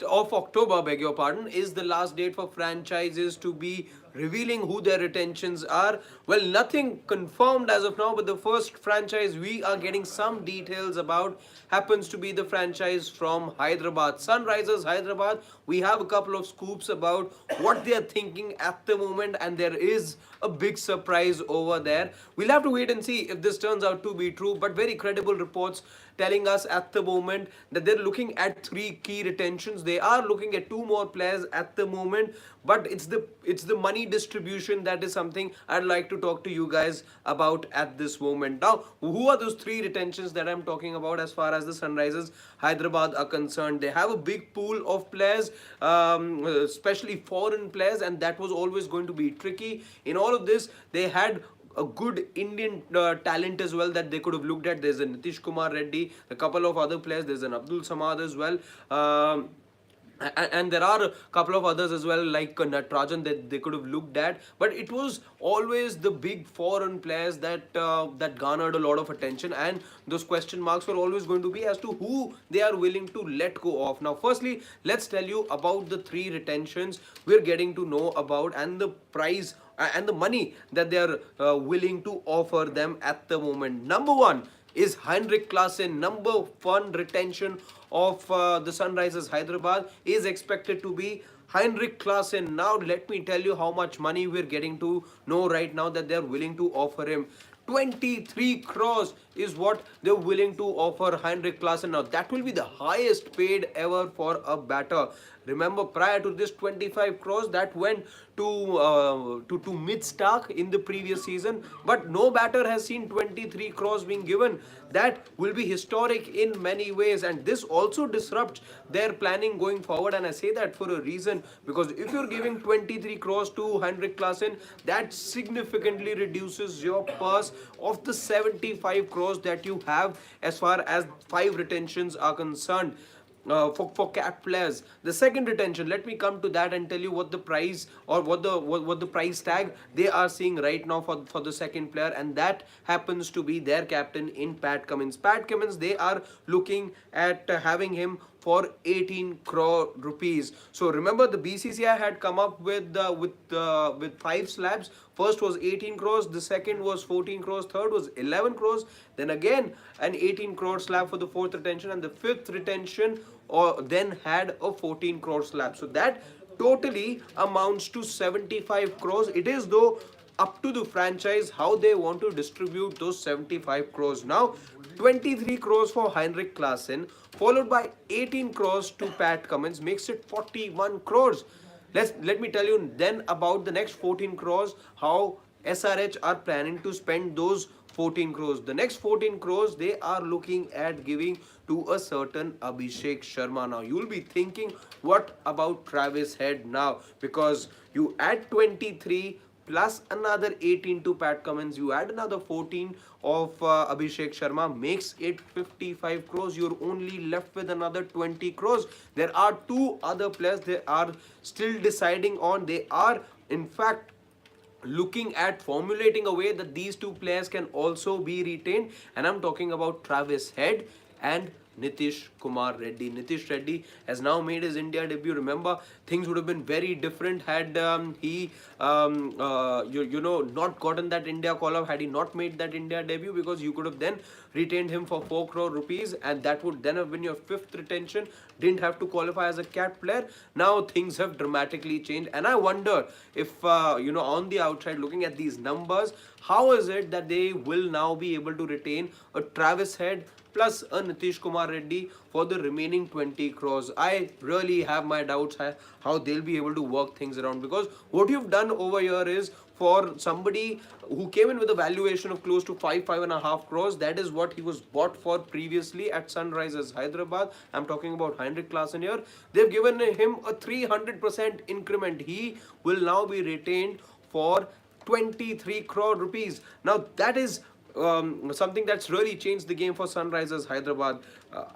of October, beg your pardon, is the last date for franchises to be revealing who their retentions are. Well, nothing confirmed as of now, but the first franchise we are getting some details about happens to be the franchise from Hyderabad, Sunrisers Hyderabad. We have a couple of scoops about what they are thinking at the moment, and there is a big surprise over there. We'll have to wait and see if this turns out to be true, but very credible reports telling us at the moment that they're looking at three key retentions. They are looking at two more players at the moment, but it's the money distribution that is something I'd like to talk to you guys about at this moment. Now, who are those three retentions that I'm talking about as far as the Sunrisers Hyderabad are concerned? They have a big pool of players, especially foreign players, and that was always going to be tricky. In all of this, they had a good Indian talent as well that they could have looked at. There's a Nitish Kumar Reddy, a couple of other players. There's an Abdul Samad as well. And there are a couple of others as well, like Natarajan, that they could have looked at, but it was always the big foreign players that that garnered a lot of attention, and those question marks were always going to be as to who they are willing to let go of. Now, firstly, let's tell you about the three retentions we're getting to know about, and the price and the money that they are willing to offer them at the moment. Number one is Henrik Klaasen. Number one retention of the Sunrisers Hyderabad is expected to be Henrik Klaasen. Now, let me tell you how much money we're getting to know right now that they're willing to offer him. 23 crores is what they're willing to offer Henrik Klaasen. Now, that will be the highest paid ever for a batter. Remember, prior to this 25 crores that went to Mid Stark in the previous season, but no batter has seen 23 crores being given. That will be historic in many ways, and this also disrupts their planning going forward. And I say that for a reason, because if you're giving 23 crores to Henrik Klaasen, that significantly reduces your purse of the 75 crores that you have as far as five retentions are concerned. For cat players, the second retention, let me come to that and tell you what the price, or what the price tag they are seeing right now for the second player, and that happens to be their captain in Pat Cummins. Pat Cummins, they are looking at having him for 18 crore rupees. So remember, the BCCI had come up with five slabs. First was 18 crores, the second was 14 crores, third was 11 crores, then again an 18 crore slab for the fourth retention, and the fifth retention then had a 14 crore slab. So that totally amounts to 75 crores. It is though up to the franchise how they want to distribute those 75 crores. Now, 23 crores for Henrik Klaasen, followed by 18 crores to Pat Cummins, makes it 41 crores. Let me tell you then about the next 14 crores, how SRH are planning to spend those 14 crores. The next 14 crores they are looking at giving to a certain Abhishek Sharma. Now, you'll be thinking, what about Travis Head now? Because you add 23 plus another 18 to Pat Cummins, you add another 14 of Abhishek Sharma, makes it 55 crores. You're only left with another 20 crores. There are two other players they are still deciding on. They are, in fact, looking at formulating a way that these two players can also be retained, and I'm talking about Travis Head and Nitish Kumar Reddy. Nitish Reddy has now made his India debut. Remember, things would have been very different had he not gotten that India call-up, had he not made that India debut, because you could have then retained him for 4 crore rupees, and that would then have been your fifth retention. Didn't have to qualify as a cat player. Now things have dramatically changed, and I wonder if on the outside looking at these numbers, how is it that they will now be able to retain a Travis Head plus a Nitish Kumar Reddy for the remaining 20 crores. I really have my doubts how they'll be able to work things around, because what you've done over here is, for somebody who came in with a valuation of close to 5.5 crores, that is what he was bought for previously at Sunrisers Hyderabad. I'm talking about Henrik Klaasen here. They've given him a 300% increment. He will now be retained for 23 crore rupees. Now, that is something that's really changed the game for Sunrisers Hyderabad.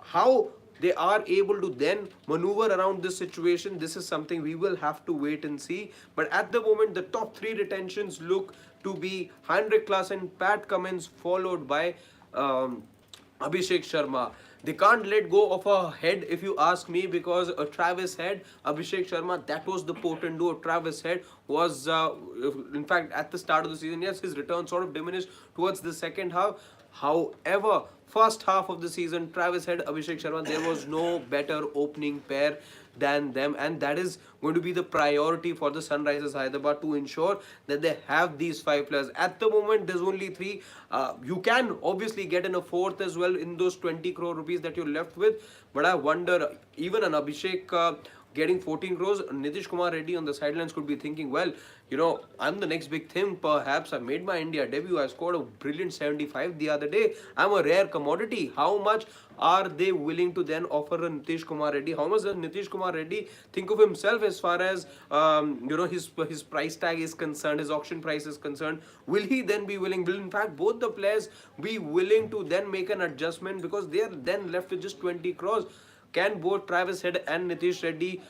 How they are able to then maneuver around this situation, this is something we will have to wait and see. But at the moment, the top three retentions look to be Henrik Klaasen, Pat Cummins, followed by Abhishek Sharma. They can't let go of a head, if you ask me, because a Travis Head, Abhishek Sharma, that was the potent duo. Travis Head was, in fact, at the start of the season, yes, his return sort of diminished towards the second half. However, first half of the season, Travis Head, Abhishek Sharma, there was no better opening pair than them, and that is going to be the priority for the Sunrisers Hyderabad to ensure that they have these five players. At the moment, there's only three. You can obviously get in a fourth as well in those 20 crore rupees that you're left with, but I wonder, even an Abhishek getting 14 crores, Nitish Kumar Reddy on the sidelines could be thinking, well, I'm the next big thing. Perhaps I made my India debut. I scored a brilliant 75 the other day. I'm a rare commodity. How much are they willing to then offer a Nitish Kumar Reddy? How much does Nitish Kumar Reddy think of himself as far as his price tag is concerned, his auction price is concerned? Will he then be willing? Will in fact both the players be willing to then make an adjustment, because they are then left with just 20 crores? Can both Travis Head and Nitish Reddy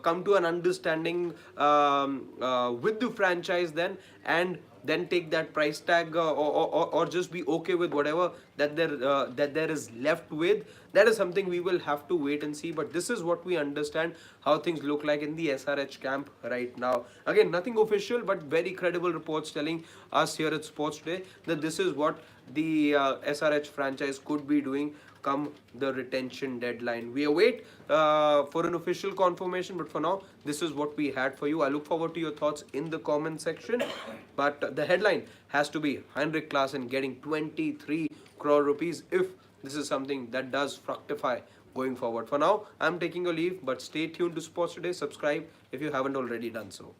come to an understanding with the franchise then, and then take that price tag, or just be okay with whatever that there is left with? That is something we will have to wait and see. But this is what we understand how things look like in the SRH camp right now. Again, nothing official, but very credible reports telling us here at Sports Today that this is what the SRH franchise could be doing come the retention deadline. We await for an official confirmation, but for now, this is what we had for you. I look forward to your thoughts in the comment section. But the headline has to be Henrik Klaasen getting 23 crore rupees if this is something that does fructify going forward. For now, I'm taking a leave, but stay tuned to Sports Today. Subscribe if you haven't already done so.